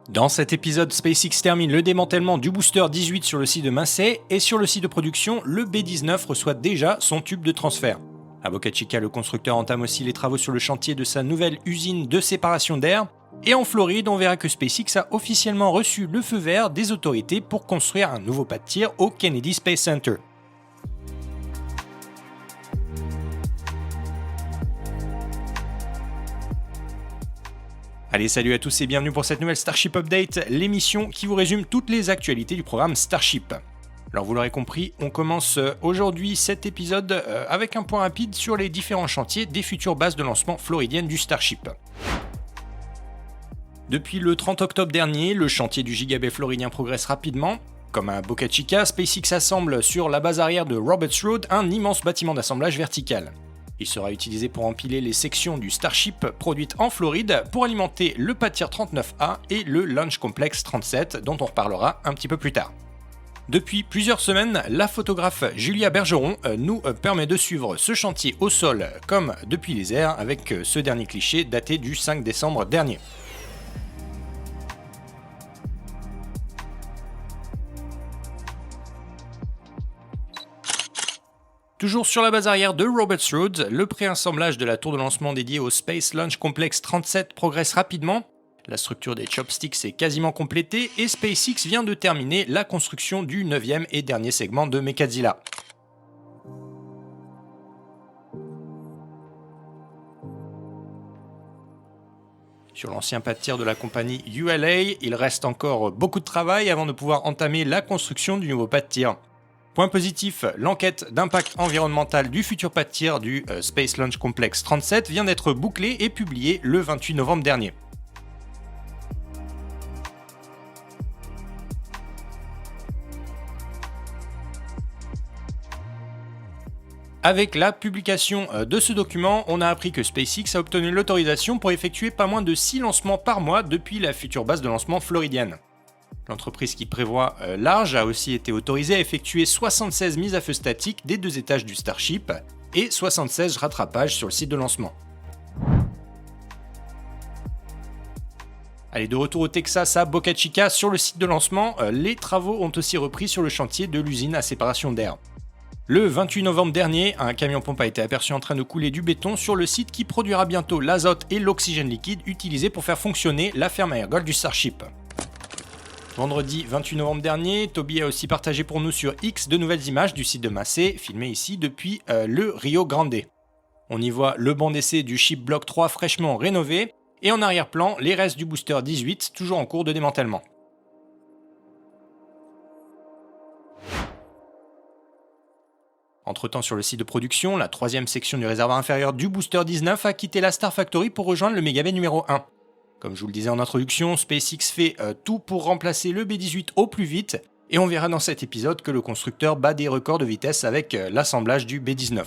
Dans cet épisode, SpaceX termine le démantèlement du booster 18 sur le site de Massey et sur le site de production, le B-19 reçoit déjà son tube de transfert. À Boca Chica, le constructeur entame aussi les travaux sur le chantier de sa nouvelle usine de séparation d'air. Et en Floride, on verra que SpaceX a officiellement reçu le feu vert des autorités pour construire un nouveau pas de tir au Kennedy Space Center. Allez, salut à tous et bienvenue pour cette nouvelle Starship Update, l'émission qui vous résume toutes les actualités du programme Starship. Alors vous l'aurez compris, on commence aujourd'hui cet épisode avec un point rapide sur les différents chantiers des futures bases de lancement floridiennes du Starship. Depuis le 30 octobre dernier, le chantier du Gigabay floridien progresse rapidement. Comme à Boca Chica, SpaceX assemble sur la base arrière de Roberts Road un immense bâtiment d'assemblage vertical. Il sera utilisé pour empiler les sections du Starship produites en Floride pour alimenter le pas de tir 39A et le Launch Complex 37 dont on reparlera un petit peu plus tard. Depuis plusieurs semaines, la photographe Julia Bergeron nous permet de suivre ce chantier au sol comme depuis les airs avec ce dernier cliché daté du 5 décembre dernier. Toujours sur la base arrière de Roberts Road, le préassemblage de la tour de lancement dédiée au Space Launch Complex 37 progresse rapidement. La structure des chopsticks est quasiment complétée et SpaceX vient de terminer la construction du 9e et dernier segment de Mechazilla. Sur l'ancien pas de tir de la compagnie ULA, il reste encore beaucoup de travail avant de pouvoir entamer la construction du nouveau pas de tir. Point positif, l'enquête d'impact environnemental du futur pas de tir du Space Launch Complex 37 vient d'être bouclée et publiée le 28 novembre dernier. Avec la publication de ce document, on a appris que SpaceX a obtenu l'autorisation pour effectuer pas moins de 6 lancements par mois depuis la future base de lancement floridienne. L'entreprise qui prévoit large a aussi été autorisée à effectuer 76 mises à feu statiques des 2 étages du Starship et 76 rattrapages sur le site de lancement. Allez, de retour au Texas à Boca Chica, sur le site de lancement, les travaux ont aussi repris sur le chantier de l'usine à séparation d'air. Le 28 novembre dernier, un camion-pompe a été aperçu en train de couler du béton sur le site qui produira bientôt l'azote et l'oxygène liquide utilisés pour faire fonctionner la ferme à ergols du Starship. Vendredi 28 novembre dernier, Toby a aussi partagé pour nous sur X de nouvelles images du site de Massey, filmées ici depuis le Rio Grande. On y voit le banc d'essai du Ship Block 3 fraîchement rénové, et en arrière-plan, les restes du booster 18, toujours en cours de démantèlement. Entre-temps, sur le site de production, la 3e section du réservoir inférieur du booster 19 a quitté la Star Factory pour rejoindre le Megabay numéro 1. Comme je vous le disais en introduction, SpaceX fait tout pour remplacer le B-18 au plus vite, et on verra dans cet épisode que le constructeur bat des records de vitesse avec l'assemblage du B-19.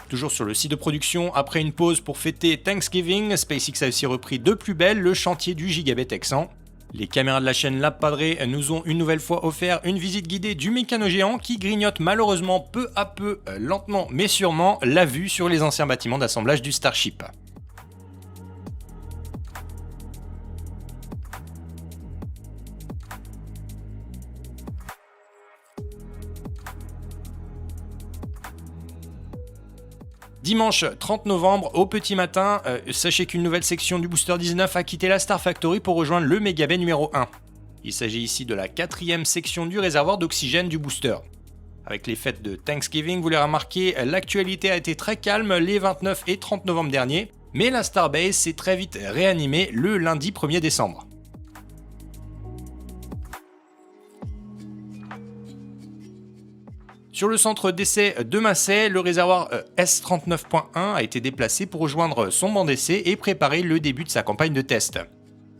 Toujours sur le site de production, après une pause pour fêter Thanksgiving, SpaceX a aussi repris de plus belle le chantier du Gigabay texan. Les caméras de la chaîne Lab Padre nous ont une nouvelle fois offert une visite guidée du mécano géant qui grignote malheureusement peu à peu, lentement mais sûrement, la vue sur les anciens bâtiments d'assemblage du Starship. Dimanche 30 novembre, au petit matin, sachez qu'une nouvelle section du booster 19 a quitté la Star Factory pour rejoindre le Megabay numéro 1. Il s'agit ici de la 4e section du réservoir d'oxygène du booster. Avec les fêtes de Thanksgiving, vous l'avez remarqué, l'actualité a été très calme les 29 et 30 novembre dernier, mais la Starbase s'est très vite réanimée le lundi 1er décembre. Sur le centre d'essai de Massey, le réservoir S39.1 a été déplacé pour rejoindre son banc d'essai et préparer le début de sa campagne de test.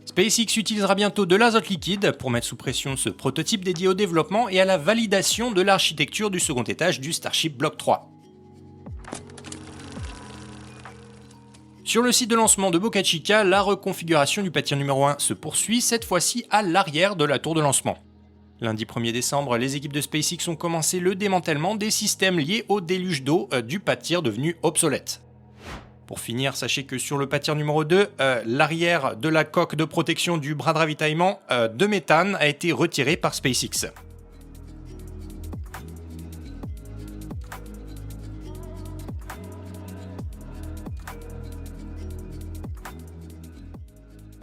SpaceX utilisera bientôt de l'azote liquide pour mettre sous pression ce prototype dédié au développement et à la validation de l'architecture du second étage du Starship Block 3. Sur le site de lancement de Boca Chica, la reconfiguration du pas de tir numéro 1 se poursuit, cette fois-ci à l'arrière de la tour de lancement. Lundi 1er décembre, les équipes de SpaceX ont commencé le démantèlement des systèmes liés au déluge d'eau du pas de tir devenu obsolète. Pour finir, sachez que sur le pâtir numéro 2, l'arrière de la coque de protection du bras de ravitaillement de méthane a été retiré par SpaceX.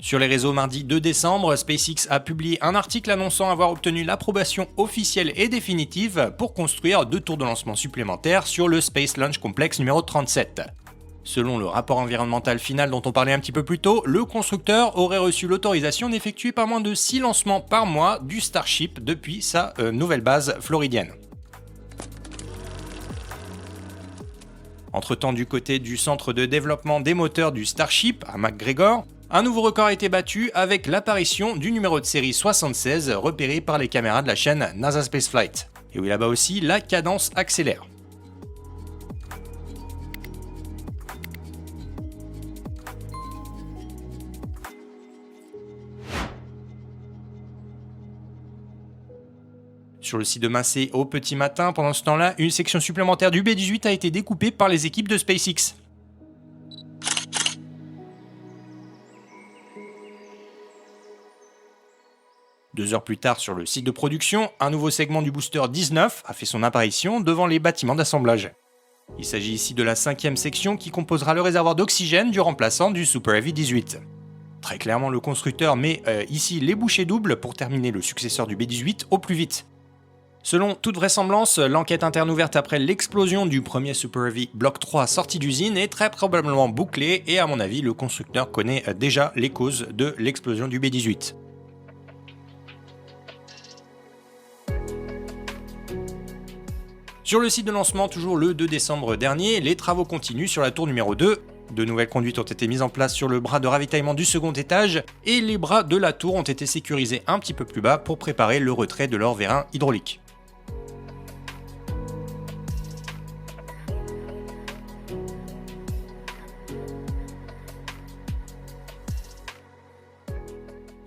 Sur les réseaux mardi 2 décembre, SpaceX a publié un article annonçant avoir obtenu l'approbation officielle et définitive pour construire 2 tours de lancement supplémentaires sur le Space Launch Complex numéro 37. Selon le rapport environnemental final dont on parlait un petit peu plus tôt, le constructeur aurait reçu l'autorisation d'effectuer pas moins de 6 lancements par mois du Starship depuis sa nouvelle base floridienne. Entre-temps, du côté du centre de développement des moteurs du Starship à McGregor, un nouveau record a été battu avec l'apparition du numéro de série 76 repéré par les caméras de la chaîne NASA Spaceflight. Et oui, là-bas aussi, la cadence accélère. Sur le site de Massey au petit matin, pendant ce temps-là, une section supplémentaire du B-18 a été découpée par les équipes de SpaceX. Deux heures plus tard, sur le site de production, un nouveau segment du booster 19 a fait son apparition devant les bâtiments d'assemblage. Il s'agit ici de la 5e section qui composera le réservoir d'oxygène du remplaçant du Super Heavy 18. Très clairement, le constructeur met ici les bouchées doubles pour terminer le successeur du B-18 au plus vite. Selon toute vraisemblance, l'enquête interne ouverte après l'explosion du premier Super Heavy Block 3 sorti d'usine est très probablement bouclée et à mon avis, le constructeur connaît déjà les causes de l'explosion du B-18. Sur le site de lancement, toujours le 2 décembre dernier, les travaux continuent sur la tour numéro 2. De nouvelles conduites ont été mises en place sur le bras de ravitaillement du second étage et les bras de la tour ont été sécurisés un petit peu plus bas pour préparer le retrait de leur vérin hydraulique.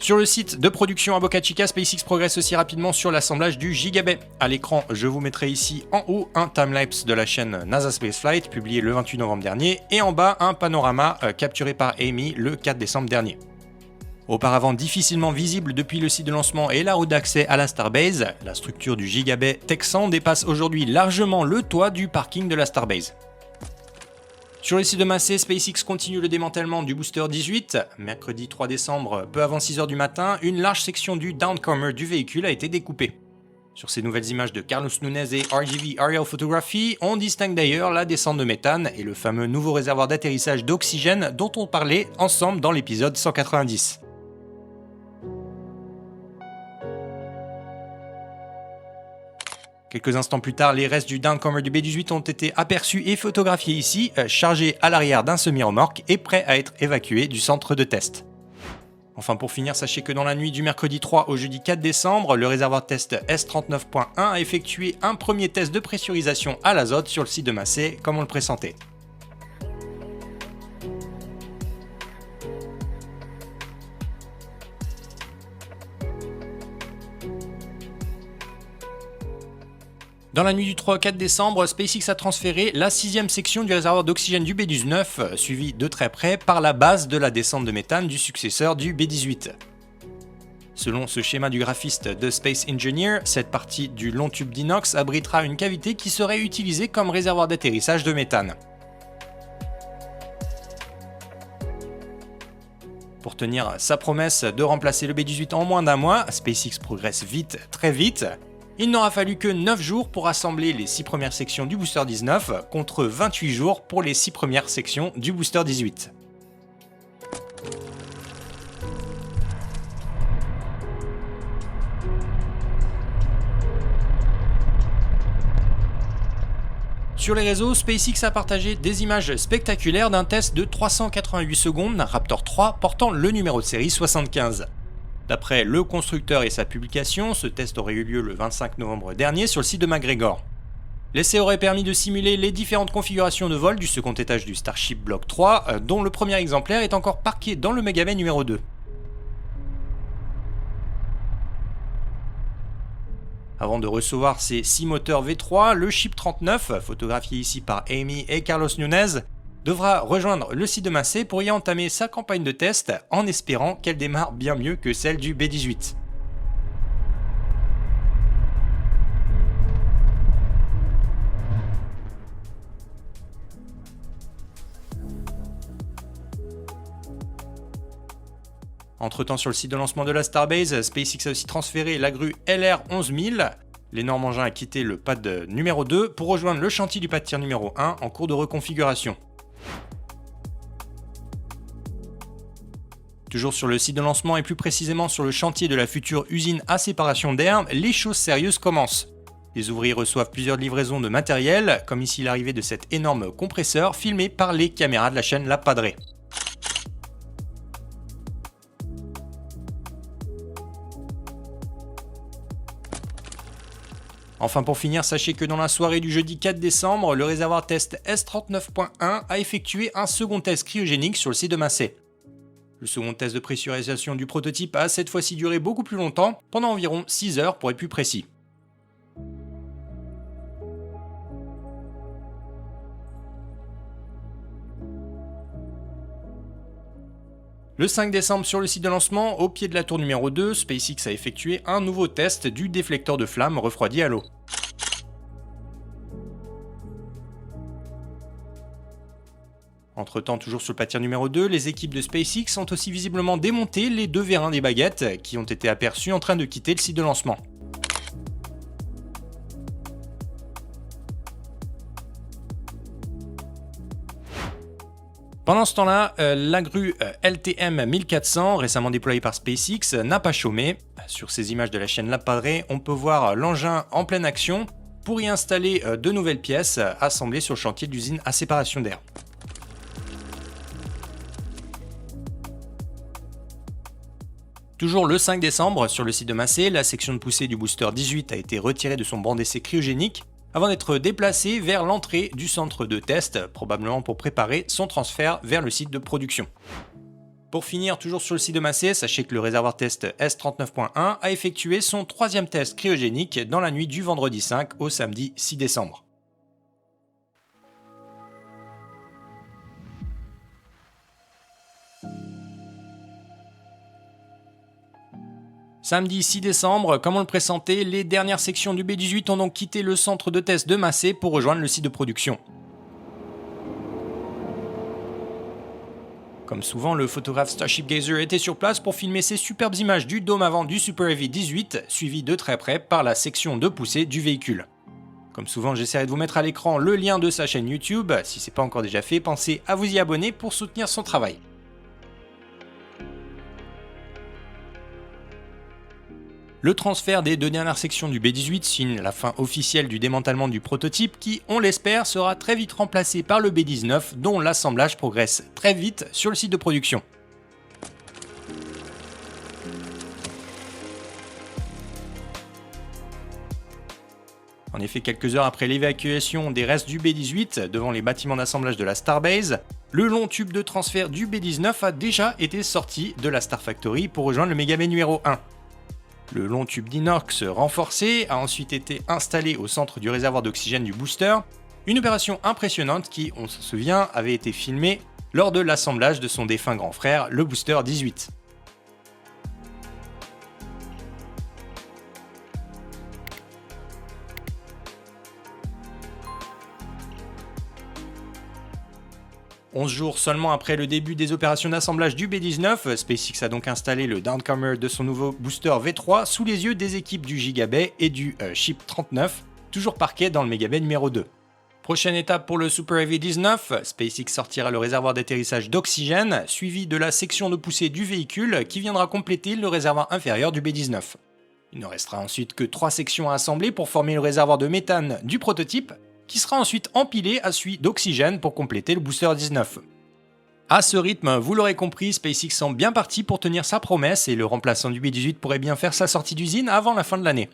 Sur le site de production à Boca Chica, SpaceX progresse aussi rapidement sur l'assemblage du Gigabay. À l'écran, je vous mettrai ici en haut un timelapse de la chaîne NASA Spaceflight publié le 28 novembre dernier et en bas un panorama capturé par Amy le 4 décembre dernier. Auparavant difficilement visible depuis le site de lancement et la route d'accès à la Starbase, la structure du Gigabay texan dépasse aujourd'hui largement le toit du parking de la Starbase. Sur le site de Massey, SpaceX continue le démantèlement du booster 18. Mercredi 3 décembre, peu avant 6h du matin, une large section du downcomer du véhicule a été découpée. Sur ces nouvelles images de Carlos Nunez et RGV Aerial Photography, on distingue d'ailleurs la descente de méthane et le fameux nouveau réservoir d'atterrissage d'oxygène dont on parlait ensemble dans l'épisode 190. Quelques instants plus tard, les restes du downcomer du B-18 ont été aperçus et photographiés ici, chargés à l'arrière d'un semi-remorque et prêts à être évacués du centre de test. Enfin pour finir, sachez que dans la nuit du mercredi 3 au jeudi 4 décembre, le réservoir test S39.1 a effectué un premier test de pressurisation à l'azote sur le site de Massey, comme on le pressentait. Dans la nuit du 3 au 4 décembre, SpaceX a transféré la 6e section du réservoir d'oxygène du B-19, suivie de très près par la base de la descente de méthane du successeur du B-18. Selon ce schéma du graphiste de Space Engineer, cette partie du long tube d'inox abritera une cavité qui serait utilisée comme réservoir d'atterrissage de méthane. Pour tenir sa promesse de remplacer le B-18 en moins d'un mois, SpaceX progresse vite, très vite. Il n'aura fallu que 9 jours pour assembler les 6 premières sections du booster 19, contre 28 jours pour les 6 premières sections du booster 18. Sur les réseaux, SpaceX a partagé des images spectaculaires d'un test de 388 secondes d'un Raptor 3 portant le numéro de série 75. D'après le constructeur et sa publication, ce test aurait eu lieu le 25 novembre dernier sur le site de McGregor. L'essai aurait permis de simuler les différentes configurations de vol du second étage du Starship Block 3, dont le premier exemplaire est encore parqué dans le Megabay numéro 2. Avant de recevoir ses 6 moteurs V3, le Ship 39, photographié ici par Amy et Carlos Nunez, devra rejoindre le site de Massey pour y entamer sa campagne de test en espérant qu'elle démarre bien mieux que celle du B18. Entre-temps, sur le site de lancement de la Starbase, SpaceX a aussi transféré la grue LR11000. L'énorme engin a quitté le pad numéro 2 pour rejoindre le chantier du pad tir numéro 1 en cours de reconfiguration. Toujours sur le site de lancement et plus précisément sur le chantier de la future usine à séparation d'air, les choses sérieuses commencent. Les ouvriers reçoivent plusieurs livraisons de matériel, comme ici l'arrivée de cet énorme compresseur filmé par les caméras de la chaîne La Padrée. Enfin pour finir, sachez que dans la soirée du jeudi 4 décembre, le réservoir test S39.1 a effectué un second test cryogénique sur le site de Massey. Le second test de pressurisation du prototype a cette fois-ci duré beaucoup plus longtemps, pendant environ 6 heures pour être plus précis. Le 5 décembre, sur le site de lancement, au pied de la tour numéro 2, SpaceX a effectué un nouveau test du déflecteur de flamme refroidi à l'eau. Entre-temps, toujours sur le pad tir numéro 2, les équipes de SpaceX ont aussi visiblement démonté les deux vérins des baguettes qui ont été aperçus en train de quitter le site de lancement. Pendant ce temps-là, la grue LTM 1400, récemment déployée par SpaceX, n'a pas chômé. Sur ces images de la chaîne La Padrée, on peut voir l'engin en pleine action pour y installer de nouvelles pièces assemblées sur le chantier d'usine à séparation d'air. Toujours le 5 décembre, sur le site de Massey, la section de poussée du booster 18 a été retirée de son banc d'essai cryogénique avant d'être déplacée vers l'entrée du centre de test, probablement pour préparer son transfert vers le site de production. Pour finir, toujours sur le site de Massey, sachez que le réservoir test S39.1 a effectué son troisième test cryogénique dans la nuit du vendredi 5 au samedi 6 décembre. Samedi 6 décembre, comme on le pressentait, les dernières sections du B18 ont donc quitté le centre de test de Massey pour rejoindre le site de production. Comme souvent, le photographe Starship Gazer était sur place pour filmer ces superbes images du dôme avant du Super Heavy 18, suivi de très près par la section de poussée du véhicule. Comme souvent, j'essaierai de vous mettre à l'écran le lien de sa chaîne YouTube. Si ce n'est pas encore déjà fait, pensez à vous y abonner pour soutenir son travail. Le transfert des deux dernières sections du B18 signe la fin officielle du démantèlement du prototype qui, on l'espère, sera très vite remplacé par le B19 dont l'assemblage progresse très vite sur le site de production. En effet, quelques heures après l'évacuation des restes du B18 devant les bâtiments d'assemblage de la Starbase, le long tube de transfert du B19 a déjà été sorti de la Star Factory pour rejoindre le Megabay numéro 1. Le long tube d'inox renforcé a ensuite été installé au centre du réservoir d'oxygène du booster, une opération impressionnante qui, on se souvient, avait été filmée lors de l'assemblage de son défunt grand frère, le booster 18. « 11 jours seulement après le début des opérations d'assemblage du B19, SpaceX a donc installé le downcomer de son nouveau booster V3 sous les yeux des équipes du Gigabay et du Ship 39, toujours parqués dans le Megabay numéro 2. Prochaine étape pour le Super Heavy 19, SpaceX sortira le réservoir d'atterrissage d'oxygène, suivi de la section de poussée du véhicule qui viendra compléter le réservoir inférieur du B19. Il ne restera ensuite que 3 sections à assembler pour former le réservoir de méthane du prototype, qui sera ensuite empilé à celui d'oxygène pour compléter le booster 19. A ce rythme, vous l'aurez compris, SpaceX semble bien parti pour tenir sa promesse et le remplaçant du B18 pourrait bien faire sa sortie d'usine avant la fin de l'année.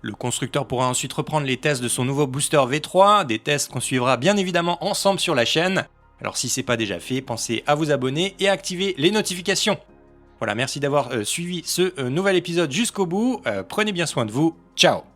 Le constructeur pourra ensuite reprendre les tests de son nouveau booster V3, des tests qu'on suivra bien évidemment ensemble sur la chaîne. Alors si c'est pas déjà fait, pensez à vous abonner et à activer les notifications. Voilà, merci d'avoir suivi ce nouvel épisode jusqu'au bout. Prenez bien soin de vous. Ciao!